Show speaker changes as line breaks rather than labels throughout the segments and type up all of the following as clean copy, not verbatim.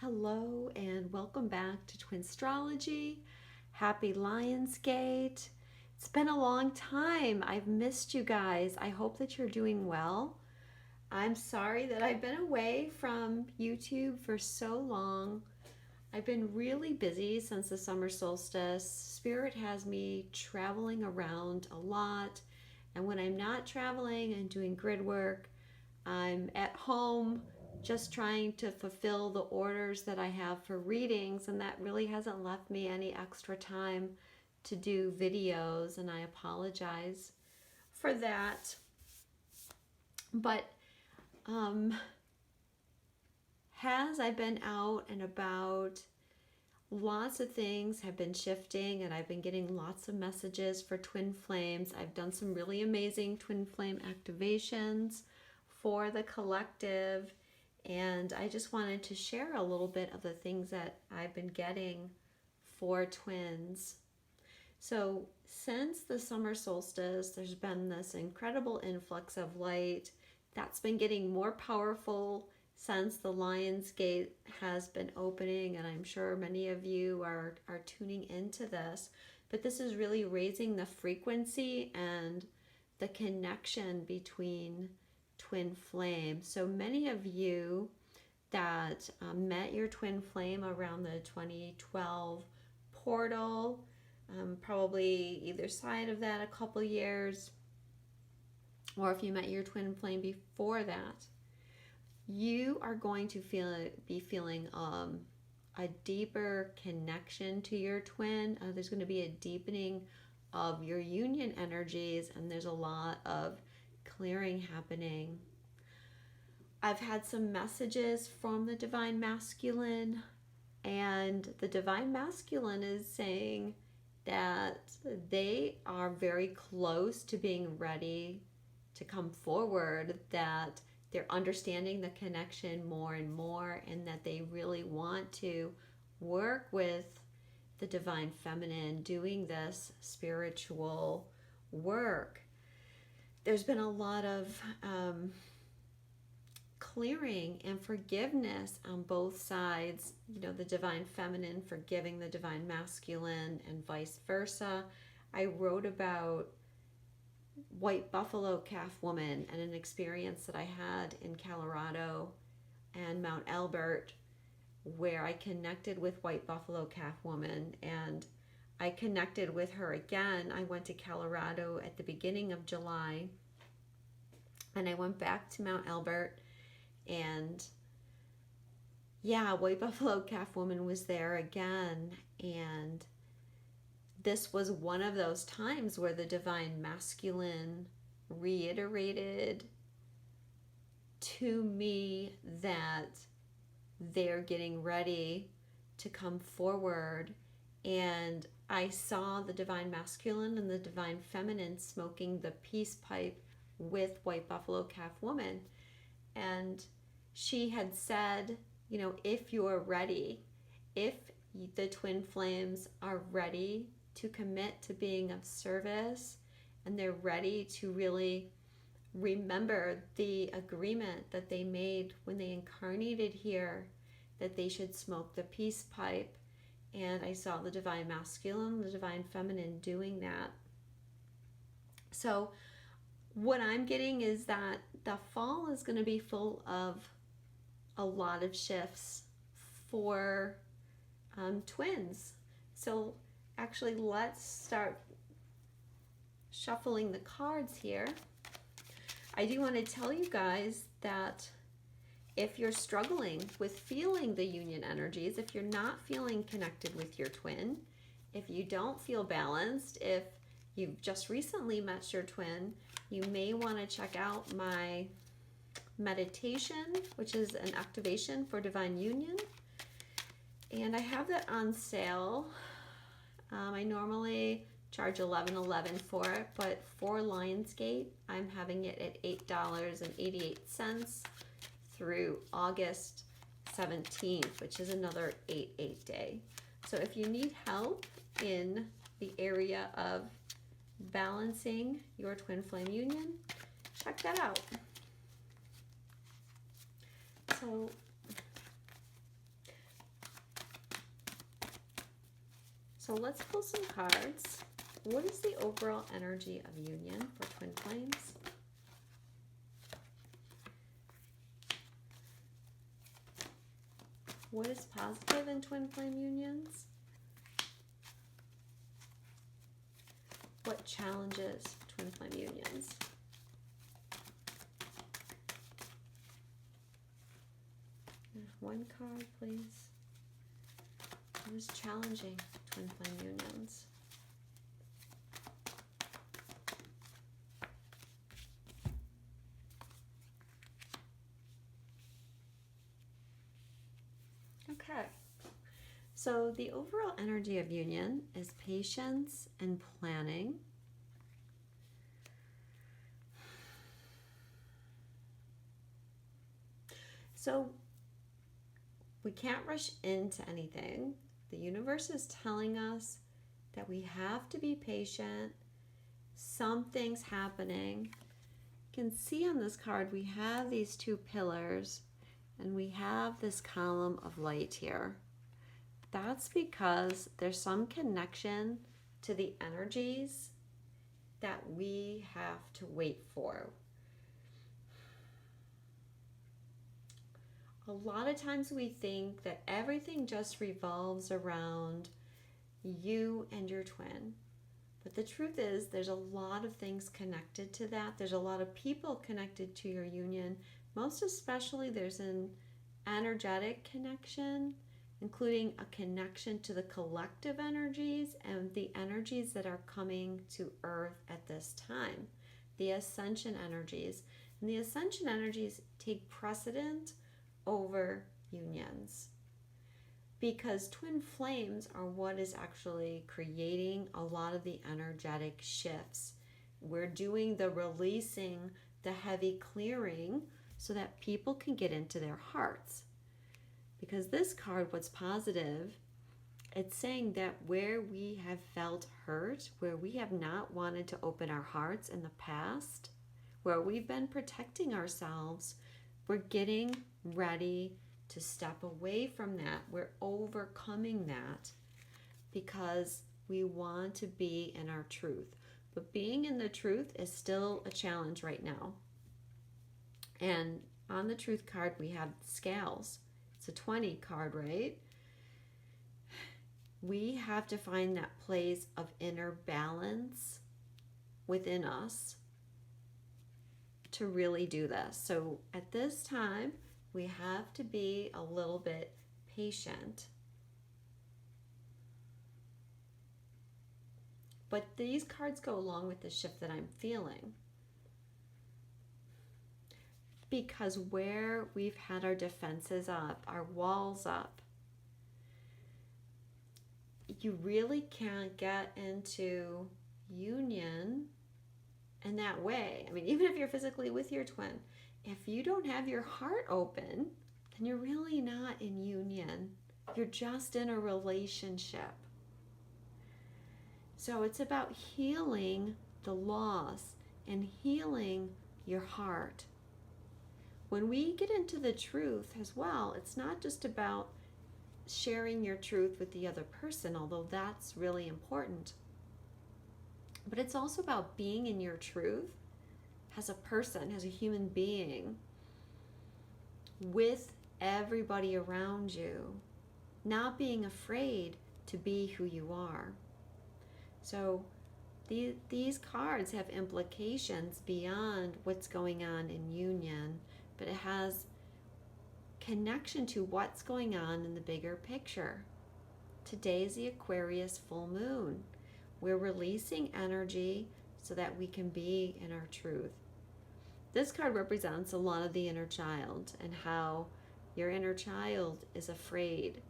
Hello and welcome back to Twinstrology. Happy Lionsgate. It's been a long time. I've missed you guys. I hope that you're doing well. I'm sorry that I've been away from YouTube for so long. I've been really busy since the summer solstice. Spirit has me traveling around a lot, and when I'm not traveling and doing grid work, I'm at home just trying to fulfill the orders that I have for readings, and that really hasn't left me any extra time to do videos, and I apologize for that. But as I've been out and about, lots of things have been shifting, and I've been getting lots of messages for twin flames. I've done some really amazing twin flame activations for the collective, and I just wanted to share a little bit of the things that I've been getting for twins. So since the summer solstice, there's been this incredible influx of light that's been getting more powerful since the Lionsgate has been opening, and I'm sure many of you are tuning into this. But this is really raising the frequency and the connection between twin flame. So many of you that met your twin flame around the 2012 portal, probably either side of that a couple years, or if you met your twin flame before that, you are going to be feeling a deeper connection to your twin. There's going to be a deepening of your union energies, and there's a lot of clearing happening. I've had some messages from the Divine Masculine, and the Divine Masculine is saying that they are very close to being ready to come forward, that they're understanding the connection more and more, and that they really want to work with the Divine Feminine doing this spiritual work. There's been a lot of clearing and forgiveness on both sides. You know, the Divine Feminine forgiving the Divine Masculine and vice versa. I wrote about White Buffalo Calf Woman and an experience that I had in Colorado and Mount Albert, where I connected with White Buffalo Calf Woman, and I connected with her again. I went to Colorado at the beginning of July, and I went back to Mount Albert, and yeah, White Buffalo Calf Woman was there again, and this was one of those times where the Divine Masculine reiterated to me that they're getting ready to come forward, and I saw the Divine Masculine and the Divine Feminine smoking the peace pipe with White Buffalo Calf Woman. And she had said, you know, if you're ready, if the twin flames are ready to commit to being of service, and they're ready to really remember the agreement that they made when they incarnated here, that they should smoke the peace pipe. And I saw the Divine Masculine, the Divine Feminine doing that. So what I'm getting is that the fall is going to be full of a lot of shifts for twins. So actually, let's start shuffling the cards here. I do want to tell you guys that if you're struggling with feeling the union energies, if you're not feeling connected with your twin, if you don't feel balanced, if you've just recently met your twin, you may want to check out my meditation, which is an activation for divine union. And I have that on sale. I normally charge $11.11 for it, but for Lionsgate, I'm having it at $8.88 through August 17th, which is another 8/8 day. So if you need help in the area of balancing your twin flame union, check that out. So So let's pull some cards. What is the overall energy of union for twin flames? What is positive in twin flame unions? What challenges twin flame unions? One card, please. What is challenging twin flame unions? Okay. So the overall energy of union is patience and planning. So we can't rush into anything. The universe is telling us that we have to be patient. Something's happening. You can see on this card we have these two pillars and we have this column of light here. That's because there's some connection to the energies that we have to wait for. A lot of times we think that everything just revolves around you and your twin. But the truth is there's a lot of things connected to that. There's a lot of people connected to your union. Most especially there's an energetic connection, including a connection to the collective energies and the energies that are coming to Earth at this time, the Ascension energies. And the Ascension energies take precedent over unions because twin flames are what is actually creating a lot of the energetic shifts. We're doing the releasing, the heavy clearing so that people can get into their hearts. Because this card, what's positive, it's saying that where we have felt hurt, where we have not wanted to open our hearts in the past, where we've been protecting ourselves, we're getting ready to step away from that. We're overcoming that because we want to be in our truth. But being in the truth is still a challenge right now. And on the truth card, we have scales. It's a 20 card, right? We have to find that place of inner balance within us to really do this. So at this time, we have to be a little bit patient. But these cards go along with the shift that I'm feeling. Because where we've had our defenses up, our walls up, you really can't get into union in that way. I mean, even if you're physically with your twin, if you don't have your heart open, then you're really not in union. You're just in a relationship. So it's about healing the loss and healing your heart. When we get into the truth as well, it's not just about sharing your truth with the other person, although that's really important. But it's also about being in your truth as a person, as a human being, with everybody around you, not being afraid to be who you are. So these cards have implications beyond what's going on in union, but it has connection to what's going on in the bigger picture. Today is the Aquarius full moon. We're releasing energy so that we can be in our truth. This card represents a lot of the inner child and how your inner child is afraid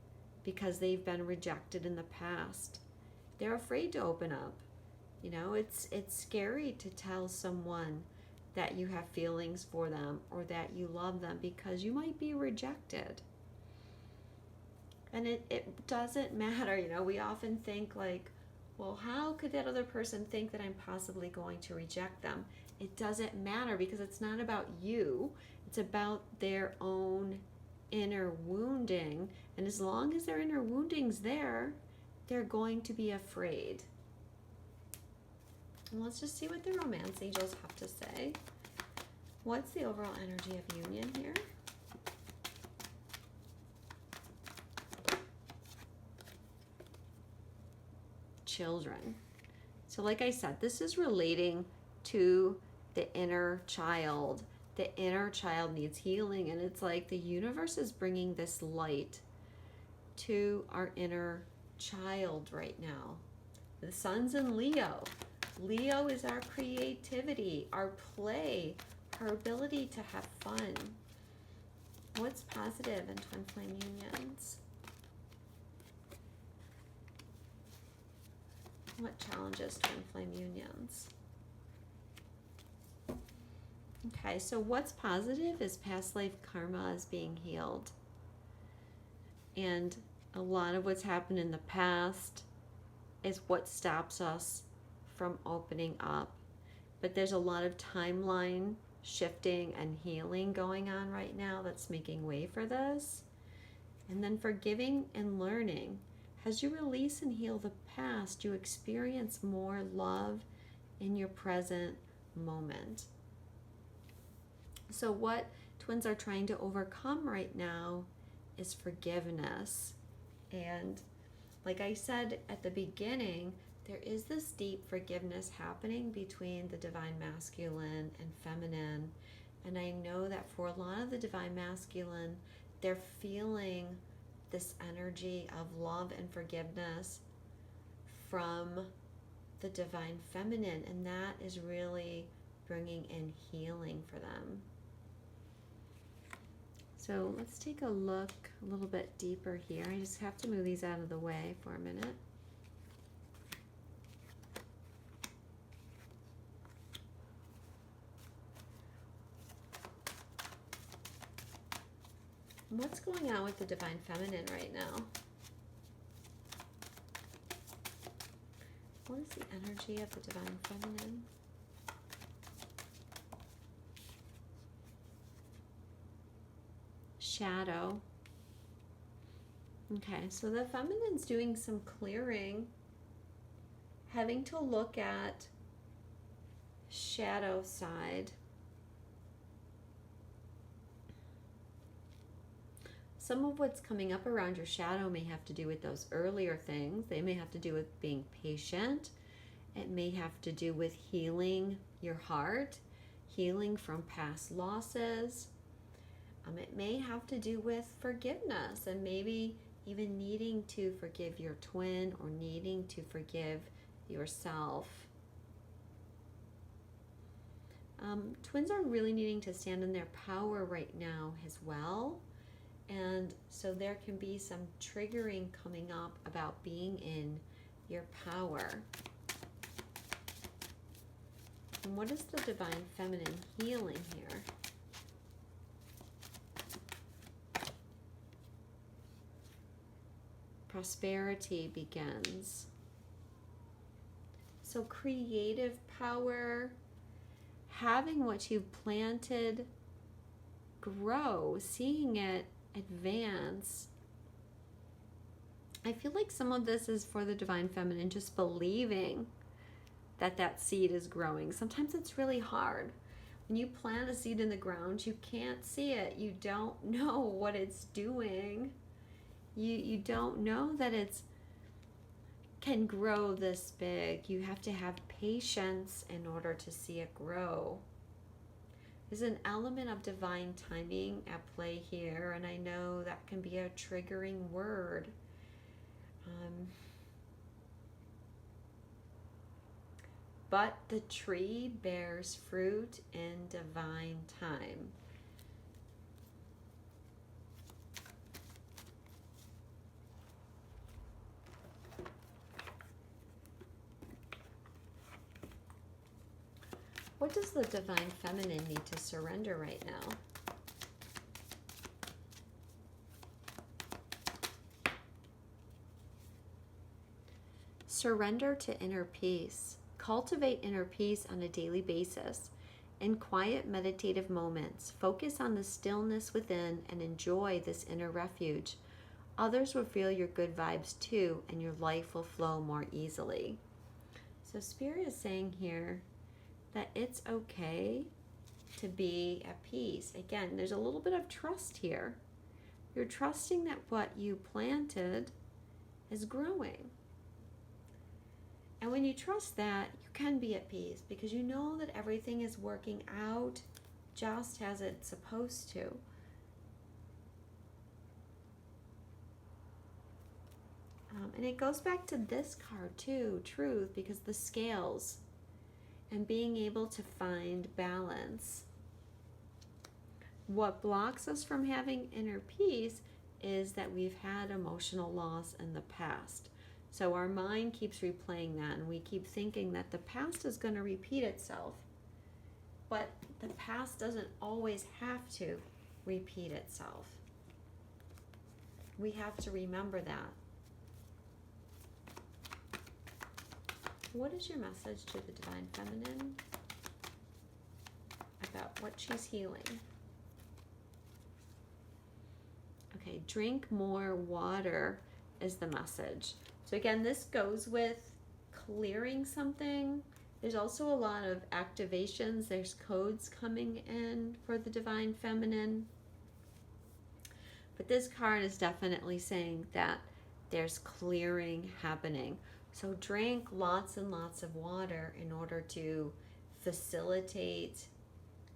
because they've been rejected in the past. They're afraid to open up. You know, it's scary to tell someone that you have feelings for them or that you love them because you might be rejected. And it doesn't matter, you know, we often think like, well, how could that other person think that I'm possibly going to reject them? It doesn't matter because it's not about you. It's about their own inner wounding. And as long as their inner wounding's there, they're going to be afraid. And let's just see what the romance angels have to say. What's the overall energy of union here? Children. So like I said, this is relating to the inner child. The inner child needs healing, and it's like the universe is bringing this light to our inner child right now. The sun's in Leo. Leo is our creativity, our play, our ability to have fun. What's positive in twin flame unions? What challenges twin flame unions? Okay, so what's positive is past life karma is being healed. And a lot of what's happened in the past is what stops us from opening up. But there's a lot of timeline shifting and healing going on right now that's making way for this. And then forgiving and learning. As you release and heal the past, you experience more love in your present moment. So what twins are trying to overcome right now is forgiveness. And like I said at the beginning, there is this deep forgiveness happening between the divine masculine and feminine. And I know that for a lot of the divine masculine, they're feeling this energy of love and forgiveness from the divine feminine, and that is really bringing in healing for them. So let's take a look a little bit deeper here. I just have to move these out of the way for a minute. What's going on with the divine feminine right now? What is the energy of the divine feminine? Shadow. Okay, so the feminine's doing some clearing, having to look at shadow side. Some of what's coming up around your shadow may have to do with those earlier things. They may have to do with being patient. It may have to do with healing your heart, healing from past losses. It may have to do with forgiveness and maybe even needing to forgive your twin or needing to forgive yourself. Twins are really needing to stand in their power right now as well. And so there can be some triggering coming up about being in your power. And what is the divine feminine healing here? Prosperity begins. So creative power, having what you've planted grow, seeing it advance. I feel like some of this is for the divine feminine, just believing that that seed is growing. Sometimes it's really hard. When you plant a seed in the ground, you can't see it. You don't know what it's doing. You don't know that it's can grow this big. You have to have patience in order to see it grow. There's an element of divine timing at play here, and I know that can be a triggering word. But the tree bears fruit in divine time. What does the divine feminine need to surrender right now? Surrender to inner peace. Cultivate inner peace on a daily basis. In quiet meditative moments, focus on the stillness within and enjoy this inner refuge. others will feel your good vibes too, and your life will flow more easily. So Spirit is saying here that it's okay to be at peace. Again, there's a little bit of trust here. You're trusting that what you planted is growing. And when you trust that, you can be at peace because you know that everything is working out just as it's supposed to. And it goes back to this card too, truth, because the scales and being able to find balance. What blocks us from having inner peace is that we've had emotional loss in the past. So our mind keeps replaying that, and we keep thinking that the past is going to repeat itself. But the past doesn't always have to repeat itself. We have to remember that. What is your message to the Divine Feminine about what she's healing? Okay, drink more water is the message. So again, this goes with clearing something. There's also a lot of activations. There's codes coming in for the Divine Feminine. But this card is definitely saying that there's clearing happening. So drink lots and lots of water in order to facilitate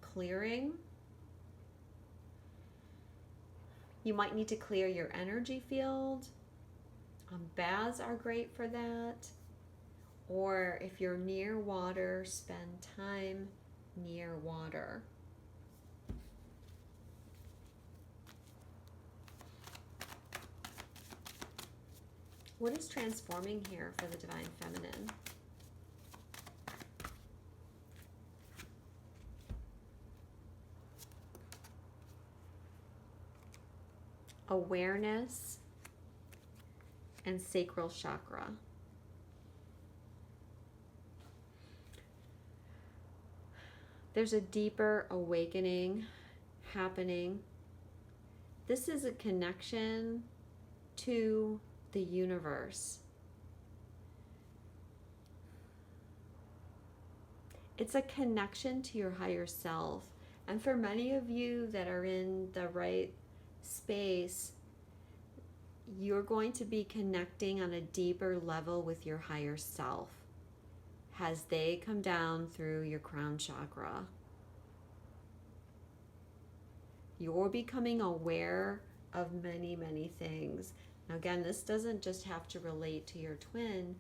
clearing. You might need to clear your energy field. Baths are great for that. Or if you're near water, spend time near water. What is transforming here for the Divine Feminine? Awareness and sacral chakra. There's a deeper awakening happening. This is a connection to the universe. It's a connection to your higher self. And for many of you that are in the right space, you're going to be connecting on a deeper level with your higher self as they come down through your crown chakra. You're becoming aware of many, many things. Now again, this doesn't just have to relate to your twin,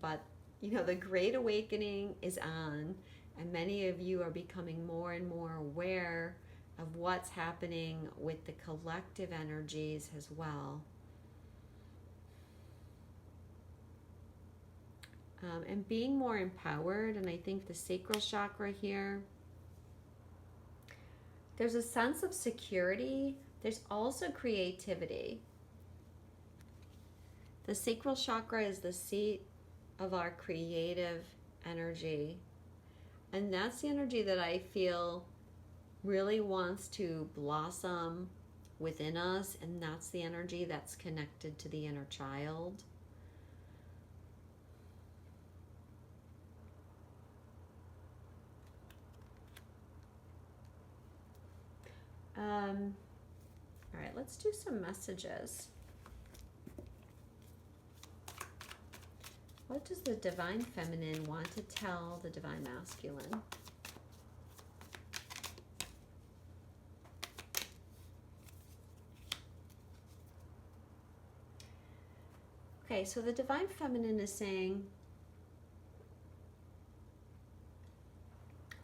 but the Great Awakening is on, and many of you are becoming more and more aware of what's happening with the collective energies as well. And being more empowered, and I think the sacral chakra here, there's a sense of security. There's also creativity. The sacral chakra is the seat of our creative energy. And that's the energy that I feel really wants to blossom within us. And that's the energy that's connected to the inner child. All right, let's do some messages. What does the Divine Feminine want to tell the Divine Masculine? Okay, so the Divine Feminine is saying,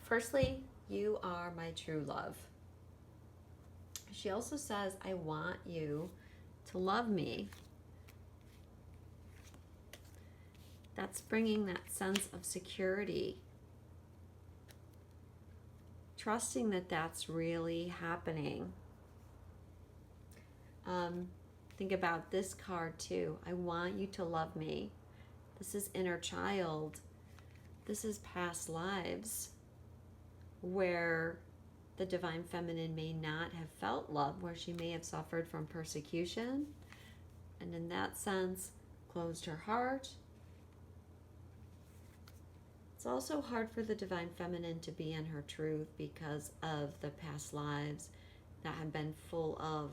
firstly, you are my true love. She also says, I want you to love me. That's bringing that sense of security. Trusting that that's really happening. Think about this card too. I want you to love me. This is inner child. This is past lives where the Divine Feminine may not have felt love, where she may have suffered from persecution. and in that sense, closed her heart. It's also hard for the Divine Feminine to be in her truth because of the past lives that have been full of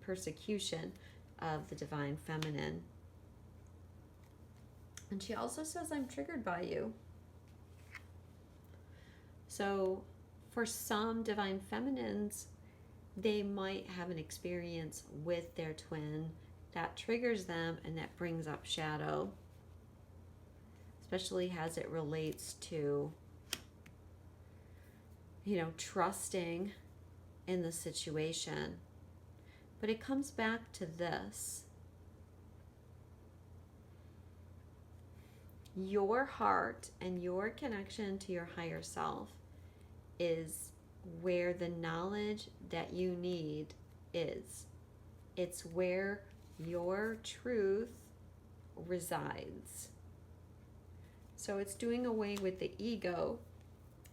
persecution of the Divine Feminine. And she also says, I'm triggered by you. So for some Divine Feminines, they might have an experience with their twin that triggers them and that brings up shadow, especially as it relates to, trusting in the situation. But it comes back to this. Your heart and your connection to your higher self is where the knowledge that you need is. It's where your truth resides. So it's doing away with the ego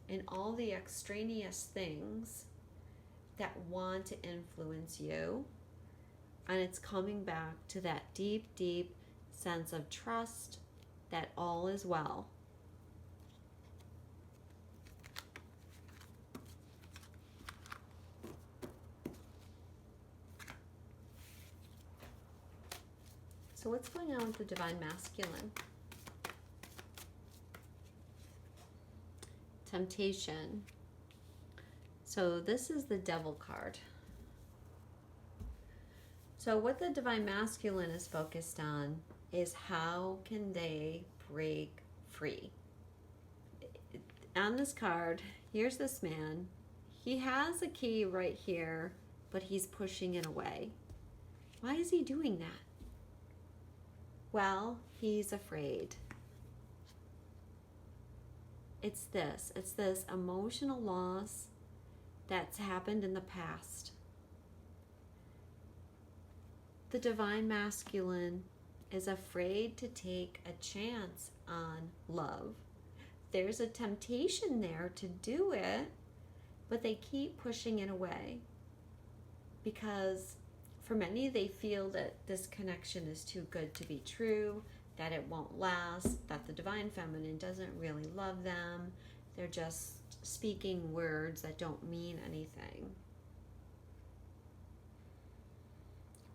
and all the extraneous things that want to influence you. And it's coming back to that deep, deep sense of trust that all is well. So what's going on with the Divine Masculine? Temptation. So this is the Devil card. So what the Divine Masculine is focused on is how can they break free. On this card, here's this man. He has a key right here, but he's pushing it away. Why is he doing that? Well, he's afraid. It's this emotional loss that's happened in the past. The Divine Masculine is afraid to take a chance on love. There's a temptation there to do it, but they keep pushing it away because for many, they feel that this connection is too good to be true, that it won't last, that the Divine Feminine doesn't really love them. They're just speaking words that don't mean anything.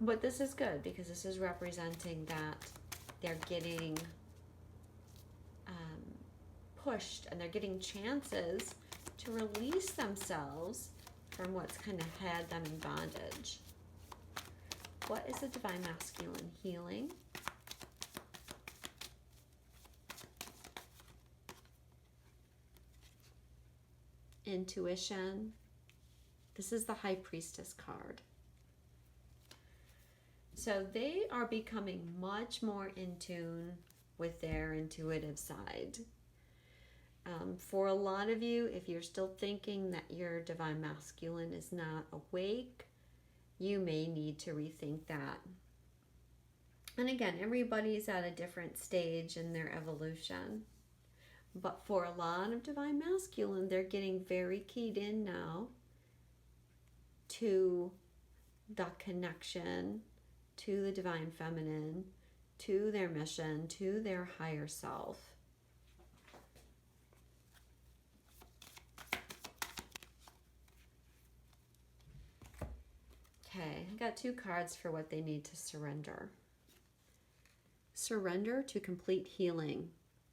But this is good because this is representing that they're getting pushed and they're getting chances to release themselves from what's kind of had them in bondage. What is the Divine Masculine healing? Intuition. This is the High Priestess card. So they are becoming much more in tune with their intuitive side. For a lot of you, if you're still thinking that your Divine Masculine is not awake, you may need to rethink that. And again, everybody's at a different stage in their evolution. But for a lot of Divine Masculine, they're getting very keyed in now to the connection to the Divine Feminine, to their mission, to their higher self. Okay, I got two cards for what they need to surrender. Surrender to complete healing.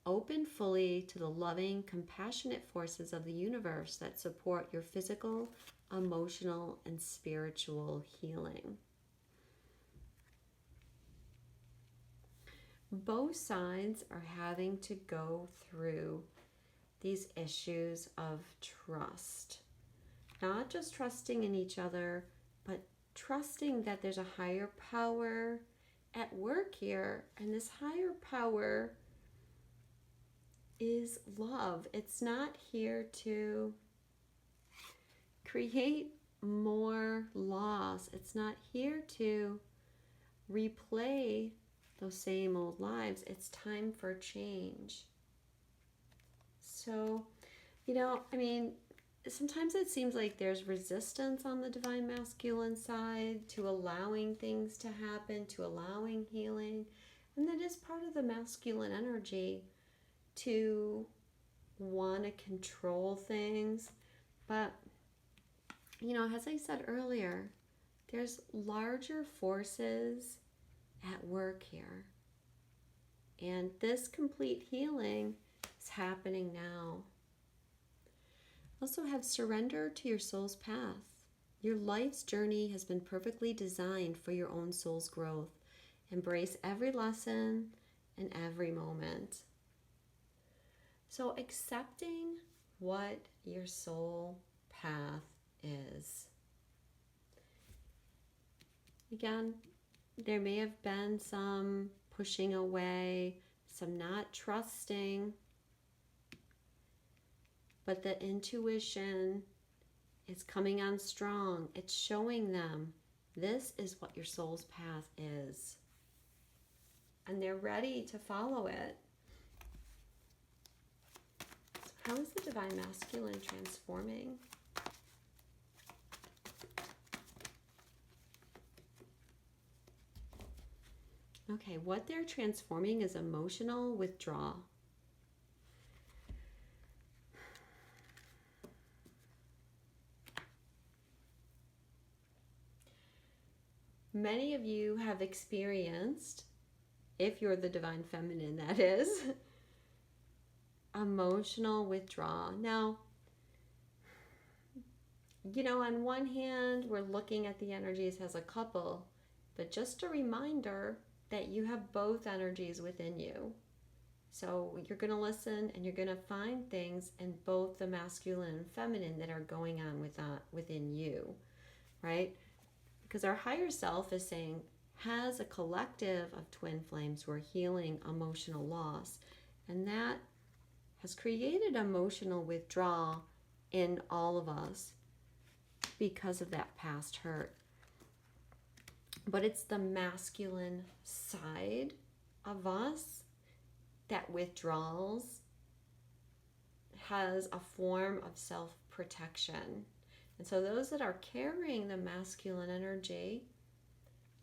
Open fully to the loving, compassionate forces of the universe that support your physical, emotional, and spiritual healing. Both sides are having to go through these issues of trust. Not just trusting in each other, but trusting that there's a higher power at work here. And this higher power is love. It's not here to create more loss. It's not here to replay those same old lives. It's time for change. So, sometimes it seems like there's resistance on the divine masculine side to allowing things to happen, to allowing healing. And that is part of the masculine energy to want to control things. But, as I said earlier, there's larger forces at work here. And this complete healing is happening now. Also have surrender to your soul's path. Your life's journey has been perfectly designed for your own soul's growth. Embrace every lesson and every moment. So accepting what your soul path is. Again, there may have been some pushing away, some not trusting, but the intuition is coming on strong. It's showing them this is what your soul's path is. And they're ready to follow it. So how is the divine masculine transforming? Okay, what they're transforming is emotional withdrawal. Many of you have experienced, if you're the divine feminine, that is, emotional withdrawal. Now, on one hand, we're looking at the energies as a couple, but just a reminder that you have both energies within you. So you're going to listen and you're going to find things in both the masculine and feminine that are going on within you, right? Because our higher self is saying, has a collective of twin flames, we're healing emotional loss. And that has created emotional withdrawal in all of us because of that past hurt. But it's the masculine side of us that withdraws, has a form of self-protection. And so those that are carrying the masculine energy,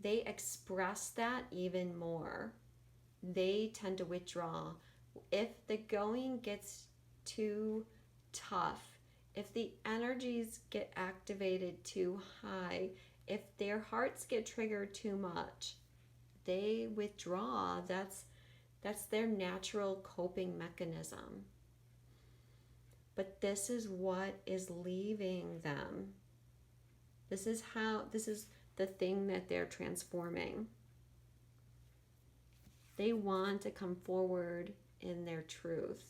they express that even more. They tend to withdraw. If the going gets too tough, if the energies get activated too high, if their hearts get triggered too much, they withdraw. That's their natural coping mechanism. But this is what is leaving them. This is the thing that they're transforming. They want to come forward in their truth.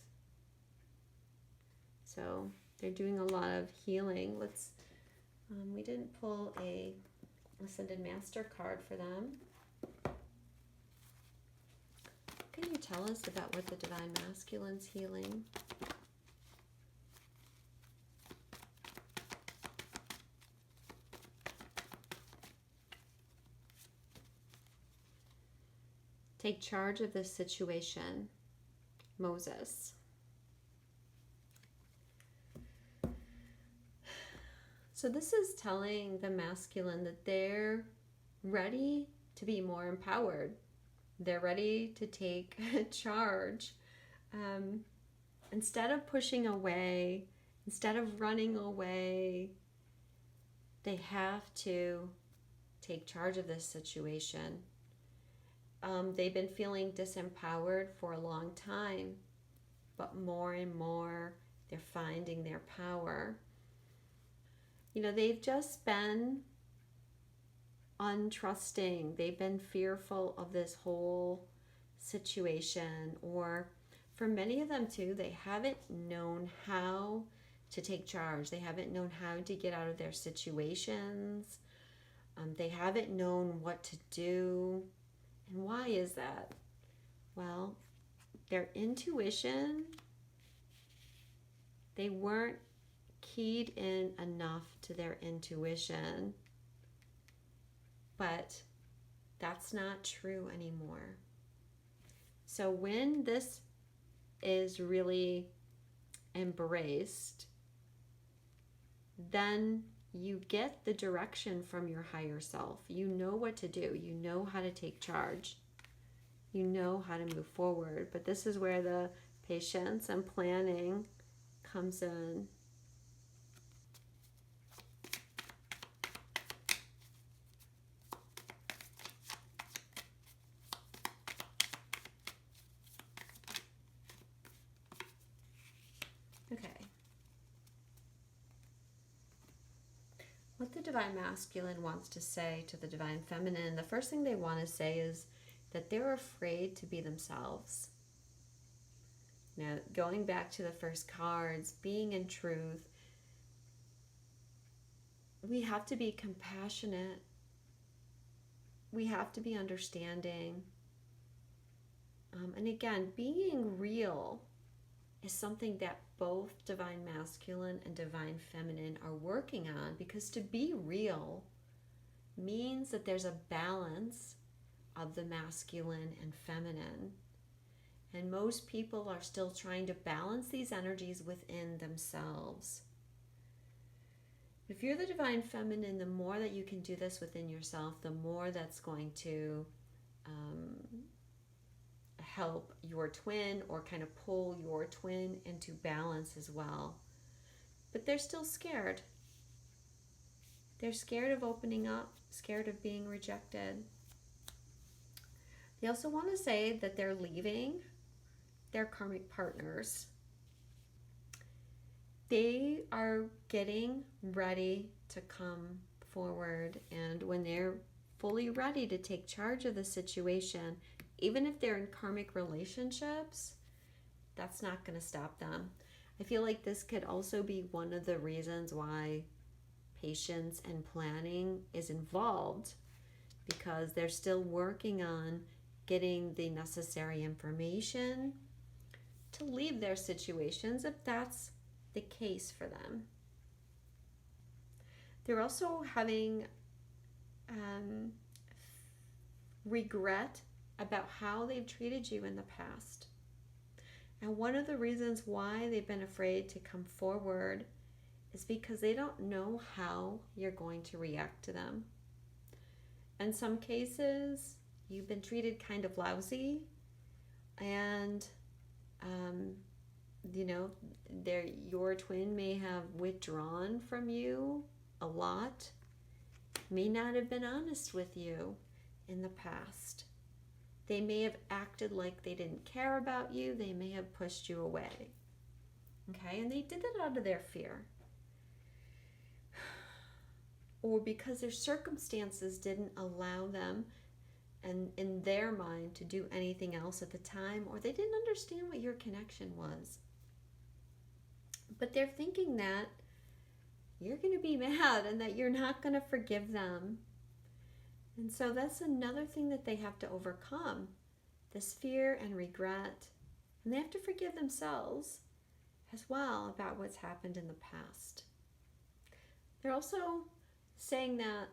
So they're doing a lot of healing. We didn't pull a Ascended Master card for them. What can you tell us about what the Divine Masculine's healing? Take charge of this situation, Moses. So this is telling the masculine that they're ready to be more empowered. They're ready to take charge. Instead of pushing away, instead of running away, they have to take charge of this situation. They've been feeling disempowered for a long time, but more and more they're finding their power. They've just been untrusting. They've been fearful of this whole situation, or for many of them too, they haven't known how to take charge. They haven't known how to get out of their situations. They haven't known what to do. And why is that? Well, their intuition, they weren't keyed in enough to their intuition. But that's not true anymore. So when this is really embraced, then you get the direction from your higher self. You know what to do. You know how to take charge. You know how to move forward. But this is where the patience and planning comes in. Okay. What the Divine Masculine wants to say to the Divine Feminine, the first thing they want to say is that they're afraid to be themselves. Now, going back to the first cards, being in truth, we have to be compassionate. We have to be understanding. And again, being real is something that both Divine Masculine and Divine Feminine are working on, because to be real means that there's a balance of the masculine and feminine. And most people are still trying to balance these energies within themselves. If you're the Divine Feminine, the more that you can do this within yourself, the more that's going to help your twin, or kind of pull your twin into balance as well. But they're still scared. They're scared of opening up, scared of being rejected. They also want to say that they're leaving their karmic partners. They are getting ready to come forward, and when they're fully ready to take charge of the situation, even if they're in karmic relationships, that's not going to stop them. I feel like this could also be one of the reasons why patience and planning is involved, because they're still working on getting the necessary information to leave their situations, if that's the case for them. They're also having regret about how they've treated you in the past. And one of the reasons why they've been afraid to come forward is because they don't know how you're going to react to them. In some cases, you've been treated kind of lousy, and your twin may have withdrawn from you a lot, may not have been honest with you in the past. They may have acted like they didn't care about you. They may have pushed you away. Okay, and they did that out of their fear. Or because their circumstances didn't allow them, and in their mind, to do anything else at the time, or they didn't understand what your connection was. But they're thinking that you're going to be mad and that you're not going to forgive them. And so that's another thing that they have to overcome, this fear and regret. And they have to forgive themselves as well about what's happened in the past. They're also saying that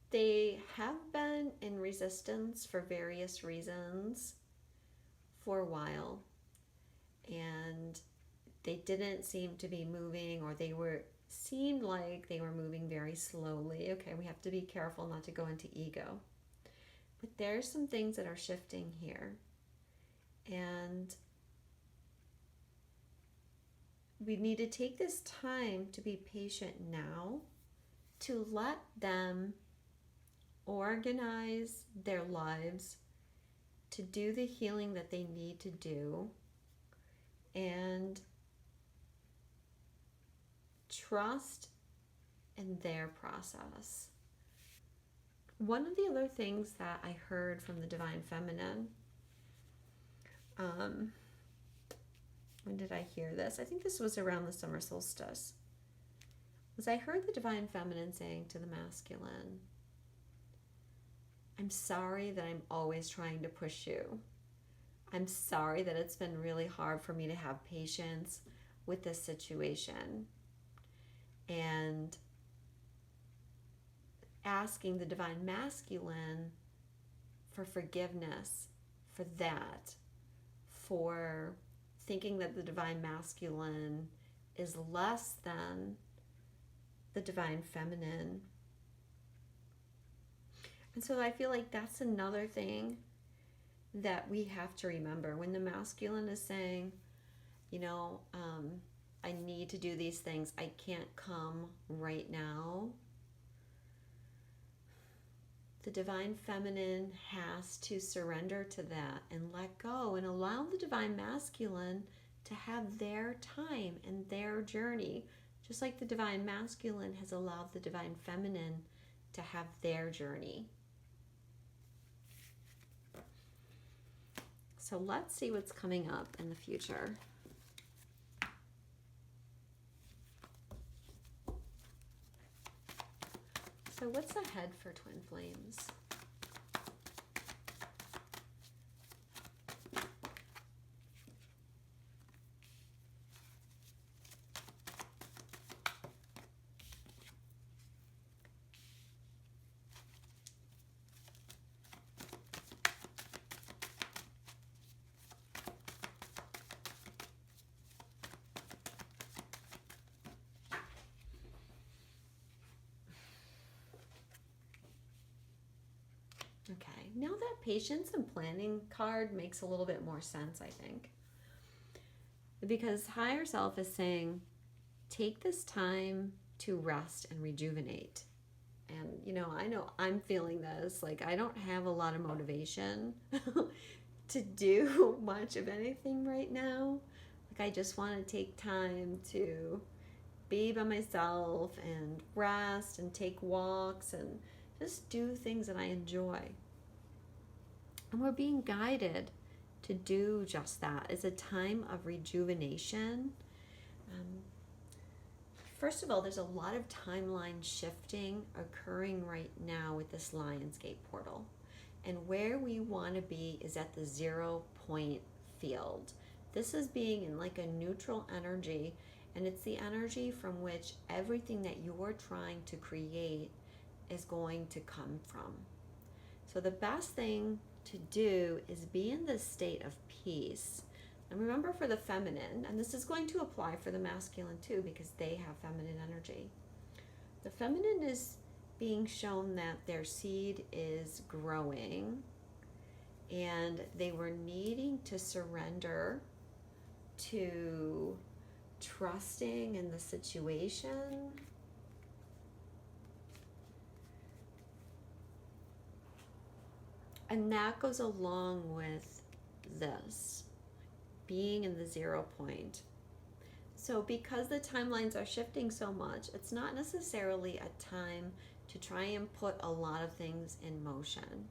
they have been in resistance for various reasons for a while, and they didn't seem to be moving, or seemed like they were moving very slowly. Okay, we have to be careful not to go into ego. But there's some things that are shifting here. And we need to take this time to be patient now, to let them organize their lives, to do the healing that they need to do, and trust in their process. One of the other things that I heard from the Divine Feminine, when did I hear this? I think this was around the Summer Solstice, was I heard the Divine Feminine saying to the Masculine, I'm sorry that I'm always trying to push you. I'm sorry that it's been really hard for me to have patience with this situation. And asking the Divine Masculine for forgiveness for that, for thinking that the Divine Masculine is less than the divine feminine. And so I feel like that's another thing that we have to remember when the masculine is saying, you know, I need to do these things. I can't come right now. The divine feminine has to surrender to that and let go and allow the divine masculine to have their time and their journey, just like the divine masculine has allowed the divine feminine to have their journey. So let's see what's coming up in the future. So what's ahead for twin flames? Okay, now that patience and planning card makes a little bit more sense, I think. Because higher self is saying, take this time to rest and rejuvenate. And, you know I'm feeling this. Like, I don't have a lot of motivation to do much of anything right now. Like, I just want to take time to be by myself and rest and take walks and just do things that I enjoy. And we're being guided to do just that. It's a time of rejuvenation. First of all, there's a lot of timeline shifting occurring right now with this Lionsgate portal. And where we want to be is at the 0 point field. This is being in like a neutral energy, and it's the energy from which everything that you're trying to create is going to come from. So the best thing to do is be in this state of peace. And remember, for the feminine, and this is going to apply for the masculine too, because they have feminine energy. The feminine is being shown that their seed is growing, and they were needing to surrender to trusting in the situation. And that goes along with this, being in the 0 point. So because the timelines are shifting so much, it's not necessarily a time to try and put a lot of things in motion.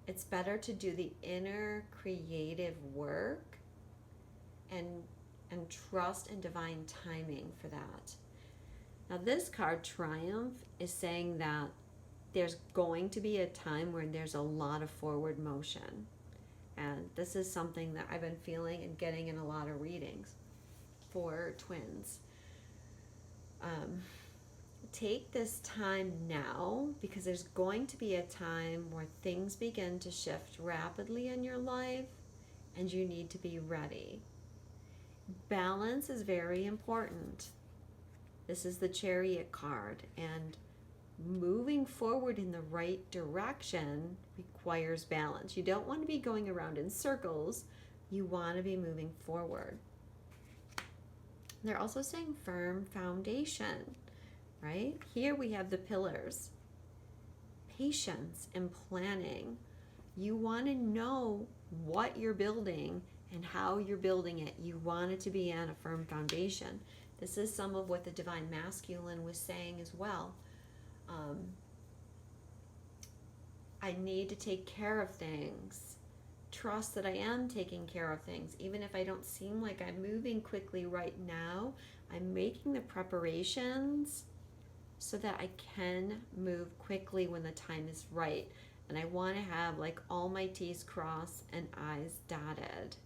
It's better to do the inner creative work and trust in divine timing for that. Now this card, Triumph, is saying that there's going to be a time where there's a lot of forward motion. And this is something that I've been feeling and getting in a lot of readings for twins. Take this time now, because there's going to be a time where things begin to shift rapidly in your life and you need to be ready. Balance is very important. This is the Chariot card, and moving forward in the right direction requires balance. You don't want to be going around in circles. You want to be moving forward. They're also saying firm foundation, right? Here we have the pillars. Patience and planning. You want to know what you're building and how you're building it. You want it to be on a firm foundation. This is some of what the Divine Masculine was saying as well. I need to take care of things. Trust that I am taking care of things. Even if I don't seem like I'm moving quickly right now, I'm making the preparations so that I can move quickly when the time is right. And I want to have like all my T's crossed and I's dotted.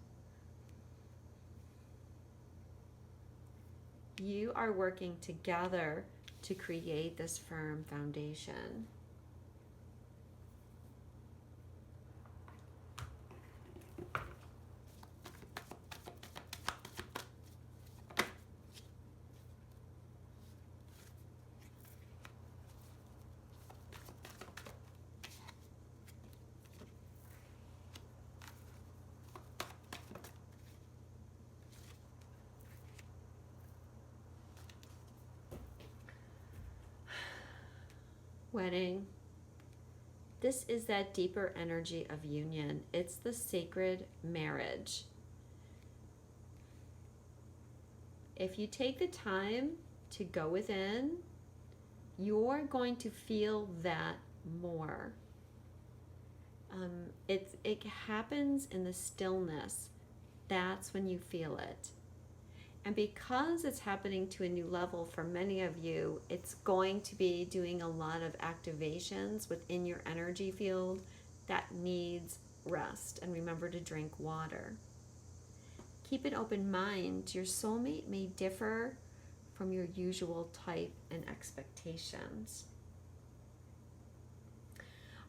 You are working together to create this firm foundation. wedding. This is that deeper energy of union. It's the sacred marriage. If you take the time to go within, you're going to feel that more. It happens in the stillness. That's when you feel it. And because it's happening to a new level for many of you, it's going to be doing a lot of activations within your energy field that needs rest. And remember to drink water. Keep an open mind. Your soulmate may differ from your usual type and expectations.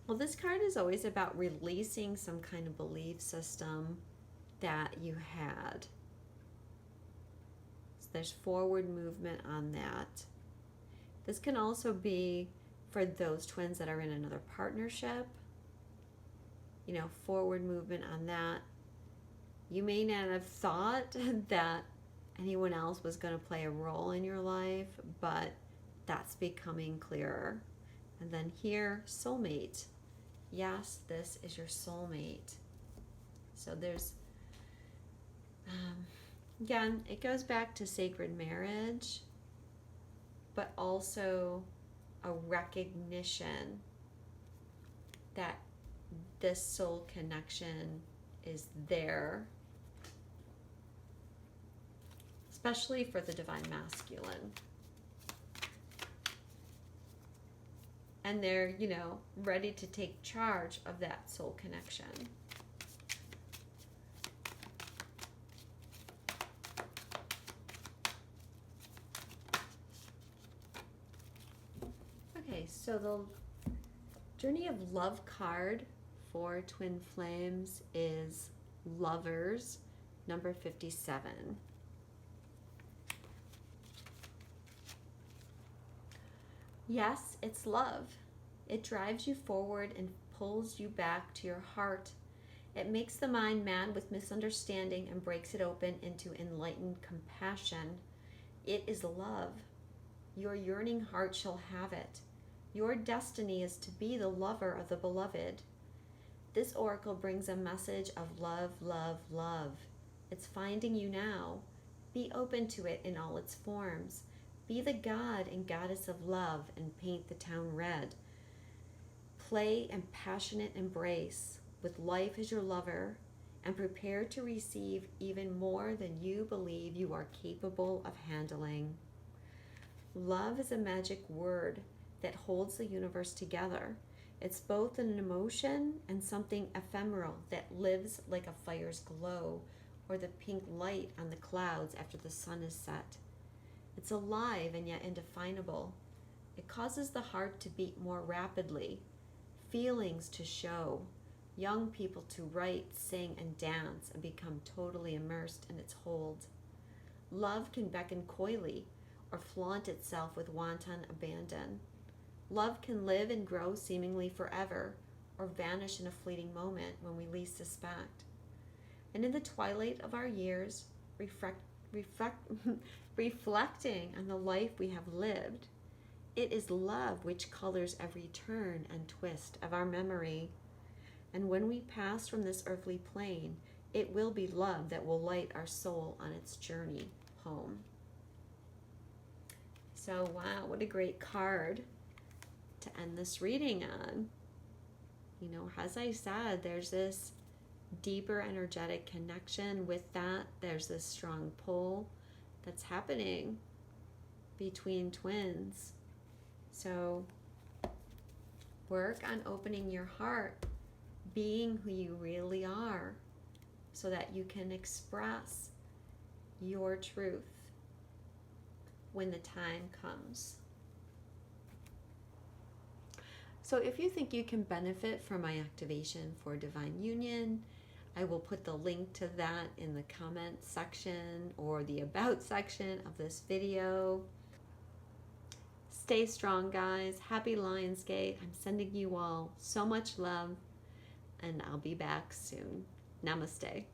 Well, this card is always about releasing some kind of belief system that you had. So there's forward movement on that. This can also be for those twins that are in another partnership. You know, forward movement on that. You may not have thought that anyone else was going to play a role in your life, but that's becoming clearer. And then here, soulmate. Yes, this is your soulmate. So there's, again, it goes back to sacred marriage, but also a recognition that this soul connection is there, especially for the divine masculine. And they're, you know, ready to take charge of that soul connection. Okay, so the Journey of Love card for twin flames is Lovers, number 57. Yes, it's love. It drives you forward and pulls you back to your heart. It makes the mind mad with misunderstanding and breaks it open into enlightened compassion. It is love. Your yearning heart shall have it. Your destiny is to be the lover of the beloved. This oracle brings a message of love, love, love. It's finding you now. Be open to it in all its forms. Be the god and goddess of love and paint the town red. Play in passionate embrace with life as your lover and prepare to receive even more than you believe you are capable of handling. Love is a magic word that holds the universe together. It's both an emotion and something ephemeral that lives like a fire's glow or the pink light on the clouds after the sun is set. It's alive and yet indefinable. It causes the heart to beat more rapidly, feelings to show, young people to write, sing, and dance and become totally immersed in its hold. Love can beckon coyly or flaunt itself with wanton abandon. Love can live and grow seemingly forever or vanish in a fleeting moment when we least suspect. And in the twilight of our years, reflecting on the life we have lived, it is love which colors every turn and twist of our memory. And when we pass from this earthly plane, it will be love that will light our soul on its journey home. So, wow, what a great card to end this reading on. You know, as I said, there's this deeper energetic connection. With that, there's this strong pull that's happening between twins. So work on opening your heart, being who you really are, so that you can express your truth when the time comes. So if you think you can benefit from my activation for Divine Union, I will put the link to that in the comment section or the about section of this video. Stay strong, guys. Happy Lionsgate. I'm sending you all so much love, and I'll be back soon. Namaste.